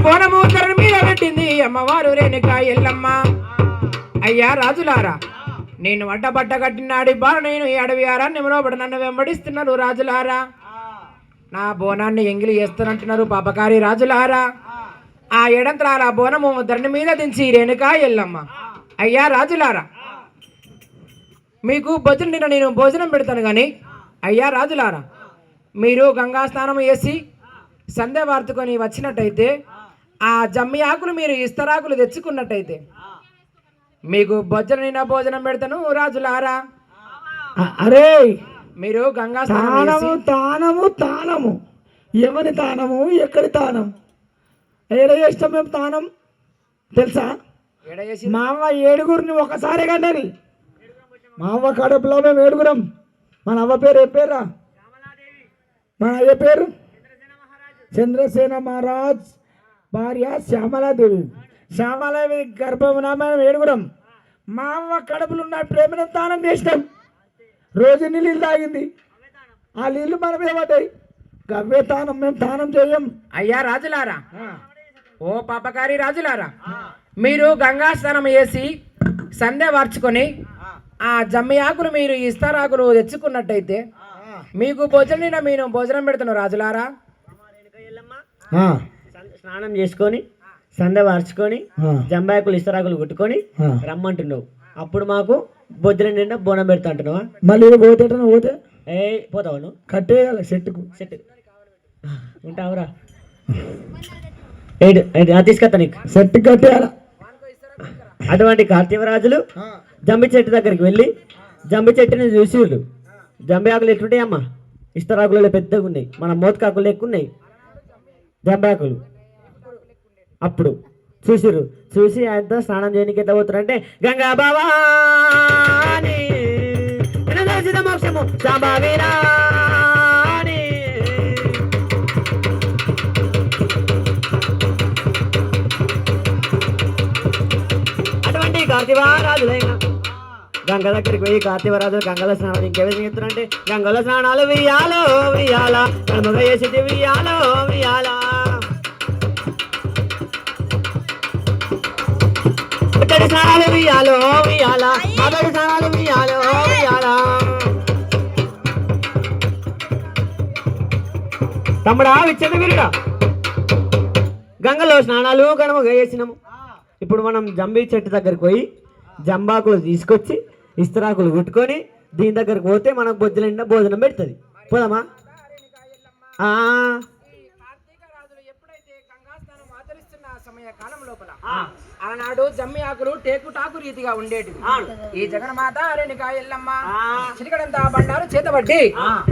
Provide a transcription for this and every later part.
బోనము ధరణి మీద పెట్టింది అమ్మవారు రేణుక ఎల్లమ్మ. అయ్యా రాజులారా, నేను అడ్డబడ్డ కట్టినాడి బాల నేను ఈ అడవి ఆరాన్ని నిమలోబడి నన్ను వెంబడిస్తున్నారు రాజులారా. నా బోనాన్ని ఎంగిలి చేస్తానంటున్నారు పాపకారి రాజులారా. ఆ ఎడంత్రాల బోనము ధరణి మీద దించి రేణుక ఎల్లమ్మ. అయ్యా రాజులారా, మీకు భోజనం నేను భోజనం పెడతాను కానీ అయ్యా రాజులారా, మీరు గంగా స్నానం చేసి సంధ్య వార్తుకొని వచ్చినట్టయితే ఆ జమ్మి ఆకులు మీరు ఇస్తరాకులు తెచ్చుకున్నట్టయితే మీకు భోజనం పెడతాను రాజులారా. అరే మీరు గంగా తానము తానము తానము ఎవరి తానము ఎక్కడి తానం ఏడ చేస్తాం మేము తానం తెలుసా? మా అవ్వ 7గురిని ఒకసారి కన్నది. మా అవ్వ కడుపులో మేము 7గురం. మన అవ్వ పేరు ఏ పేరా? మన అయ్య పేరు చంద్రసేన మహారాజ్ భార్య శ్యామలాదేవి. శ్యామలాదేవి గర్భమున మేము 7గురం. మా అవ్వ కడుపులు ఉన్న ప్రేమను దానం చేసినాం. రోజు నీళ్ళు తాగింది, ఆ నీళ్ళు మన మీద పడ్డాయి. గవ్వే తానం, మేము తానం చేయం. అయ్యా రాజులారా, ఓ పాపకారి రాజులారా, మీరు గంగా స్నానం చేసి సంధ్య వార్చుకొని ఆ జమ్మి ఆకులు మీరు ఇస్తారాకులు తెచ్చుకున్నట్టయితే మీకు భోజనం పెడతాను రాజులారా. స్నానం చేసుకొని సంధ్య వార్చుకొని జంబాకులు ఇస్తరాకులు కొట్టుకొని రమ్మంటున్నావు. అప్పుడు మాకు భోజనం నిండా బోనం పెడతా అంటున్నావా? మళ్ళీ పోతే ఏ పోతావు నువ్వు? కట్టేయాలి సెట్టు ఉంటావురా. తీసుకొస్తా నీకు సెట్ కట్టేయాల. అటువంటి కార్తీవరాజులు జంబి చెట్టు దగ్గరికి వెళ్ళి జంబి చెట్టుని చూసిర్రు. జంబి ఆకులు ఎట్లుంటాయి అమ్మ? ఇస్తరాకులలో పెద్దగా ఉన్నాయి, మన మోతకాకులు ఎక్కువ ఉన్నాయి జంబాకులు. అప్పుడు చూసిర్రు. చూసి ఆయన స్నానం చేయడానికి ఎట్లా పోతారంటే గంగా భవాని మోక్షము శాంభావీరా కార్తీవరాజులైనా గంగ దగ్గరికి పోయి కార్తీవరాజులు గంగల స్నానాలు ఇంకేమైనా చెప్తారంటే గంగల స్నానాలు వియ్యాలో వియ్యాల కనుమగ చేసి వియ్యాలో వియ్యాల పుట్టడి స్నానాలు వియ్యాలో వియ్యాల మొదటి స్నానాలు వియ్యాలో వియ్యాల. తమ్ముడా విచ్చండి వీరుడా, గంగలో స్నానాలు కనుమగ చేసినాము. ఇప్పుడు మనం జంబి చెట్టు దగ్గరికి పోయి జంబాకులు తీసుకొచ్చి ఇస్తరాకులు కుట్టుకొని దీని దగ్గరకు పోతే మనకు బొజ్జుల భోజనం పెడుతుంది. పోదామా? ఆనాడు జమ్మి ఆకులు టేకుటాకు రీతిగా ఉండేటివి. ఈ జగన్మాత రేణుక ఎల్లమ్మ చిటికడంతా బండారు చేతబట్టి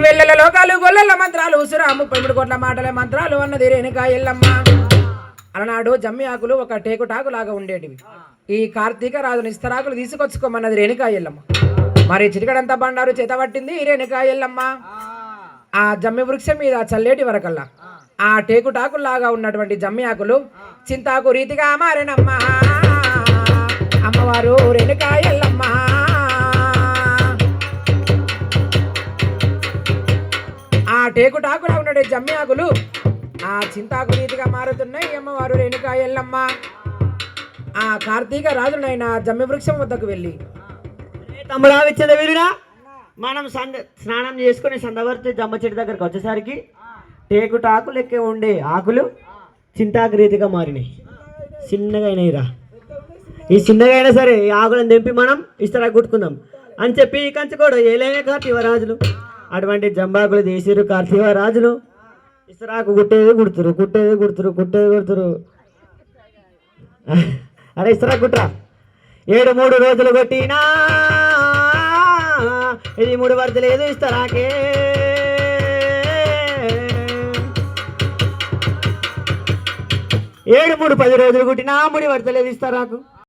వెళ్ళల లోకాలు గొల్లల మంత్రాలు ఉసురా 33 కోట్ల మాటలే మంత్రాలు అన్నది రేణుక ఎల్లమ్మ. అలనాడు జమ్మి ఆకులు ఒక టేకుటాకు లాగా ఉండేటివి. ఈ కార్తీక రాజుని ఇస్తరాకులు తీసుకొచ్చుకోమన్నది రేణుక ఎల్లమ్మ. మరి చిటికడంతా బండారు చేతబట్టింది రేణుక ఎల్లమ్మ. ఆ జమ్మి వృక్షం మీద చల్లేటి వరకల్లా ఆ టేకుటాకుల్లాగా ఉన్నటువంటి జమ్మి ఆకులు చింతాకు రీతిగా మారినమ్మా అమ్మవారు రేణుక ఎల్లమ్మ. ఆ టేకుటాకులా ఉన్నటువంటి జమ్మి ఆకులు ఆ చింతాకు రీతిగా మారుతున్నాయి అమ్మవారు రేణుక ఎల్లమ్మ. ఆ కార్తీక రాజునైనా జమ్మి వృక్షం వద్దకు వెళ్ళి తమ్ముడా విచ్చే వీరుడా, మనం స్నానం చేసుకుని సందవర్తి జమ్మ చెట్టు దగ్గరకు వచ్చేసరికి టేకుటాకు లెక్క ఉండే ఆకులు చింతాకు రీతిగా మారినాయి, చిన్నగా అయినాయిరా. ఈ చిన్నగా అయినా సరే ఈ ఆకులను తెంపి మనం ఇస్తరా కుట్టుకుందాం అని చెప్పి కంచుకోడు ఏలైన కార్తీవరాజులు అటువంటి జంబాకులు తీసిరు. కార్తీవరాజులు ఇస్తరాకు కుట్టేది కుడుతురు. అరే ఇస్తరా కుట్రా 7 రోజులు కొట్టినా ఇది 3 వరద లేదు ఇస్తరాకే. 7 3 10 రోజులు కుట్టినా 3 వరద లేదు ఇస్తరాకు.